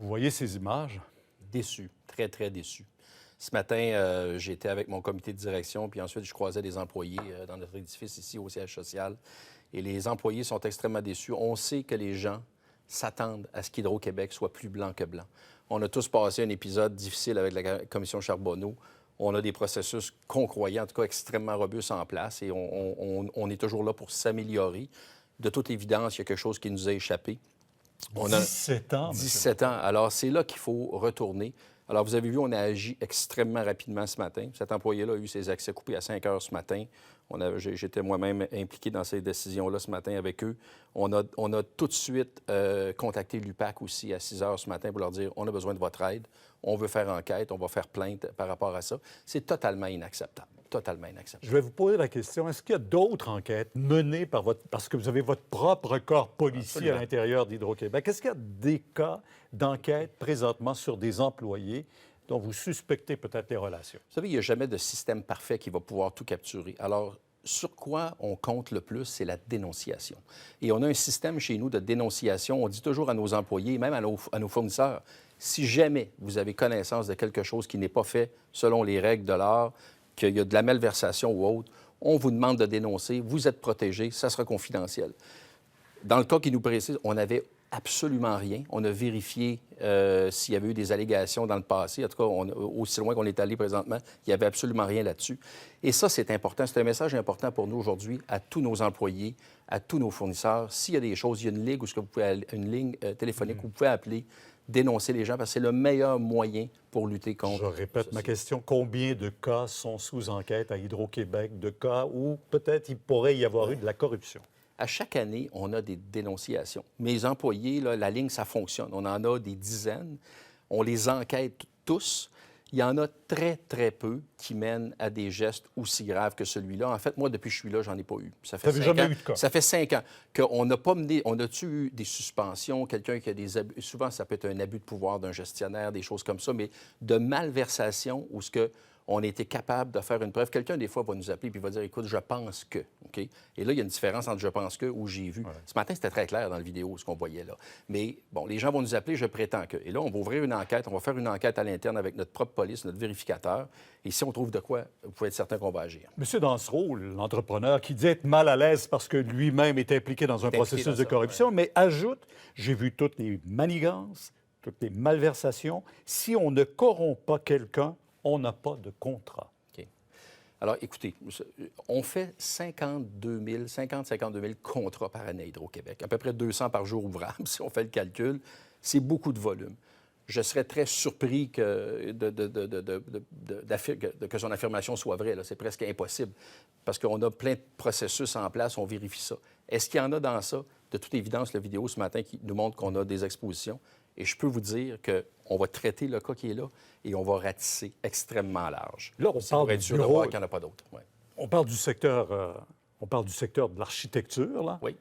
Vous voyez ces images? Déçu, très, très déçu. Ce matin, j'étais avec mon comité de direction, puis ensuite, je croisais des employés dans notre édifice ici au siège social. Et les employés sont extrêmement déçus. On sait que les gens s'attendent à ce qu'Hydro-Québec soit plus blanc que blanc. On a tous passé un épisode difficile avec la commission Charbonneau. On a des processus qu'on croyait, en tout cas, extrêmement robustes en place et on est toujours là pour s'améliorer. De toute évidence, il y a quelque chose qui nous a échappé. On a 17 ans, 17 ans. Alors, c'est là qu'il faut retourner. Alors, vous avez vu, on a agi extrêmement rapidement ce matin. Cet employé-là a eu ses accès coupés à 5 heures ce matin. J'étais moi-même impliqué dans ces décisions-là ce matin avec eux. On a tout de suite contacté l'UPAC aussi à 6 heures ce matin pour leur dire on a besoin de votre aide, on veut faire enquête, on va faire plainte par rapport à ça. C'est totalement inacceptable. Totalement inacceptable. Je vais vous poser la question, est-ce qu'il y a d'autres enquêtes menées par parce que vous avez votre propre corps policier Absolument. à l'intérieur d'Hydro-Québec, est-ce qu'il y a des cas d'enquête présentement sur des employés dont vous suspectez peut-être les relations? Vous savez, il n'y a jamais de système parfait qui va pouvoir tout capturer. Alors, sur quoi on compte le plus, c'est la dénonciation. Et on a un système chez nous de dénonciation. On dit toujours à nos employés, même à nos fournisseurs, si jamais vous avez connaissance de quelque chose qui n'est pas fait selon les règles de l'art, qu'il y a de la malversation ou autre, on vous demande de dénoncer, vous êtes protégé, ça sera confidentiel. Dans le cas qui nous précise, on n'avait absolument rien. On a vérifié s'il y avait eu des allégations dans le passé. En tout cas, aussi loin qu'on est allé présentement, il n'y avait absolument rien là-dessus. Et ça, c'est important. C'est un message important pour nous aujourd'hui, à tous nos employés, à tous nos fournisseurs. S'il y a des choses, il y a une ligne, une ligne téléphonique où vous pouvez appeler, dénoncer les gens, parce que c'est le meilleur moyen pour lutter contre... Je répète ma question. Combien de cas sont sous enquête à Hydro-Québec, de cas où peut-être il pourrait y avoir eu de la corruption? À chaque année, on a des dénonciations. Mes employés, là, la ligne, ça fonctionne. On en a des dizaines. On les enquête tous. Il y en a très, très peu qui mènent à des gestes aussi graves que celui-là. En fait, moi, depuis que je suis là, j'en ai pas eu. Ça fait 5 jamais ans. eu de cas? Ça fait 5 ans qu'on n'a pas mené... On a-tu eu des suspensions, quelqu'un qui a des abus... Souvent, ça peut être un abus de pouvoir d'un gestionnaire, des choses comme ça, mais de malversation où ce que on a été capable de faire une preuve. Quelqu'un, des fois, va nous appeler et va dire, écoute, je pense que. OK? Et là, il y a une différence entre je pense que ou j'ai vu. Ouais. Ce matin, c'était très clair dans la vidéo, ce qu'on voyait là. Mais bon, les gens vont nous appeler, je prétends que. Et là, on va ouvrir une enquête, on va faire une enquête à l'interne avec notre propre police, notre vérificateur. Et si on trouve de quoi, vous pouvez être certain qu'on va agir. Monsieur Dansereau, l'entrepreneur, qui dit être mal à l'aise parce que lui-même est impliqué dans un processus de corruption, mais ajoute, j'ai vu toutes les manigances, toutes les malversations. Si on ne corrompt pas quelqu'un, on n'a pas de contrat. OK. Alors, écoutez, on fait 52 000 contrats par année à Hydro-Québec, à peu près 200 par jour ouvrable, si on fait le calcul. C'est beaucoup de volume. Je serais très surpris que son affirmation soit vraie. C'est presque impossible, parce qu'on a plein de processus en place, on vérifie ça. Est-ce qu'il y en a dans ça? De toute évidence, la vidéo ce matin qui nous montre qu'on a des expositions. Et je peux vous dire qu'on va traiter le cas qui est là et on va ratisser extrêmement large. Là, on parle pour être du sûr de bureau. voir qu'il n'y en a pas d'autres. Ouais. On parle du secteur, de l'architecture, là. Oui.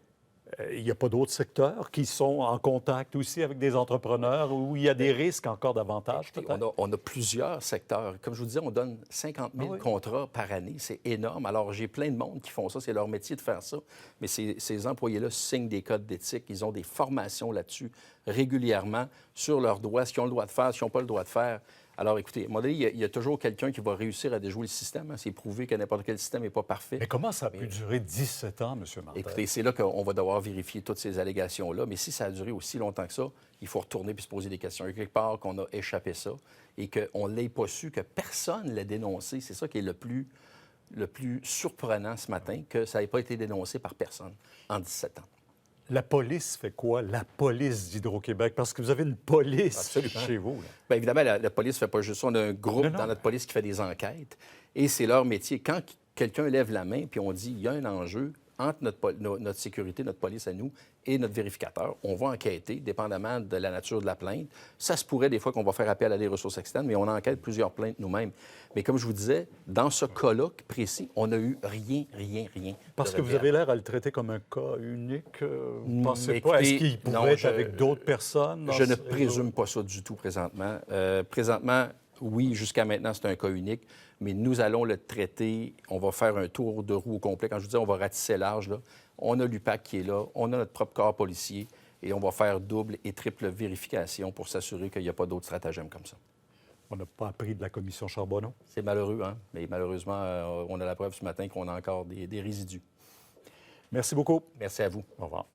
Il n'y a pas d'autres secteurs qui sont en contact aussi avec des entrepreneurs où il y a des risques encore davantage, Écoutez, peut-être? on a plusieurs secteurs. Comme je vous disais, on donne 50 000 contrats par année. C'est énorme. Alors, j'ai plein de monde qui font ça. C'est leur métier de faire ça. Mais ces employés-là signent des codes d'éthique. Ils ont des formations là-dessus régulièrement sur leurs droits, ce qu'ils ont le droit de faire, ce qu'ils n'ont pas le droit de faire. Alors, écoutez, à un moment donné, il y a toujours quelqu'un qui va réussir à déjouer le système. C'est prouvé que n'importe quel système n'est pas parfait. Mais comment ça a pu durer 17 ans, M. Martel? Écoutez, c'est là qu'on va devoir vérifier toutes ces allégations-là. Mais si ça a duré aussi longtemps que ça, il faut retourner puis se poser des questions. Il y a quelque part qu'on a échappé ça et qu'on ne l'ait pas su, que personne ne l'a dénoncé. C'est ça qui est le plus surprenant ce matin, que ça n'ait pas été dénoncé par personne en 17 ans. La police fait quoi? La police d'Hydro-Québec? Parce que vous avez une police Absolument. chez vous. Là. Bien évidemment, la police ne fait pas juste ça. On a un groupe dans notre police qui fait des enquêtes et c'est leur métier. Quand quelqu'un lève la main puis on dit il y a un enjeu entre notre sécurité, notre police à nous et notre vérificateur, on va enquêter, dépendamment de la nature de la plainte. Ça se pourrait des fois qu'on va faire appel à des ressources externes, mais on enquête plusieurs plaintes nous-mêmes. Mais comme je vous disais, dans ce cas-là précis, on n'a eu rien. Parce que vous avez l'air à le traiter comme un cas unique. Vous ne pensez Écoutez, pas? Est-ce qu'il pourrait être avec d'autres personnes? Je ne présume pas ça du tout présentement. Présentement, oui, jusqu'à maintenant, c'est un cas unique, mais nous allons le traiter. On va faire un tour de roue au complet. Quand je vous dis on va ratisser large, là, on a l'UPAC qui est là, on a notre propre corps policier et on va faire double et triple vérification pour s'assurer qu'il n'y a pas d'autres stratagèmes comme ça. On n'a pas appris de la commission Charbonneau. C'est malheureux, hein? Mais malheureusement, on a la preuve ce matin qu'on a encore des résidus. Merci beaucoup. Merci à vous. Au revoir.